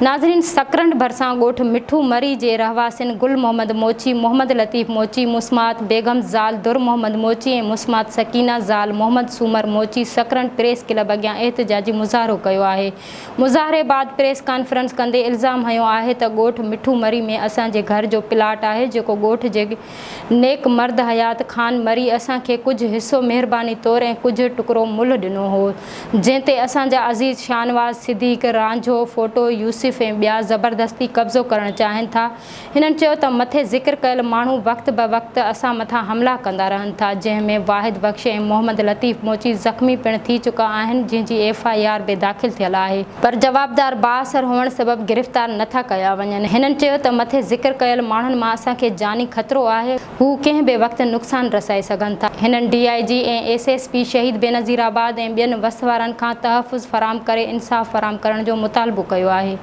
नाज़रीन, सकरंड भरसा ॻोठ मिठू मरी जे रहवासिन गुल मोहम्मद मोची, मोहम्मद लतीफ़ मोची, मुस्मात बेगम ज़ाल दुर मोहम्मद मोची ऐं मुस्मात सकीना ज़ाल मोहम्मद सूमर मोची सकरंड प्रेस क्लब अॻियां एहतजाजी मुज़ाहरो कयो आहे। मुज़ाहरे बाद प्रेस कॉन्फ्रेंस कंदे इल्ज़ाम हयो आहे त ॻोठ मिठू मरी में असांजे घर जो प्लाट आहे जेको ॻोठ जे नेक मर्द हयात ख़ान मरी असांखे कुझु हिस्सो महिरबानी तौरु ऐं कुझु टुकड़ो मुल्ह ॾिनो हो, जंहिं ते असांजा अज़ीज़ शाहनवाज़ सिद्दीक़ रांझो फोटो यूसुफ ऐं ॿिया ज़बरदस्ती कब्ज़ो करणु चाहिनि था। हिननि चयो त मथे ज़िक्र कयल माण्हू वक़्त ब वक़्त असां मथां हमला कंदा रहनि था, जंहिंमें वाहिद बख़्श ऐं मोहम्मद लतीफ़ मोची ज़ख़्मी पिणु थी चुका आहिनि, जंहिंजी FIR बि दाख़िल थियल आहे, पर जवाबदार बाअसर हुअण सबबि गिरफ़्तार नथा कया वञनि। हिननि चयो त मथे ज़िक्र कयल माण्हुनि मां असांखे जानी ख़तरो आहे, हू कंहिं बि वक़्तु नुक़सान रसाए सघनि था। हिननि DIG ऐं SSP शहीद बेनज़ीर आबाद ऐं ॿियनि वस वारनि खां तहफ़्फ़ुज़ फ़राहम करे इंसाफ़ फ़राहम करण जो मुतालबो कयो आहे।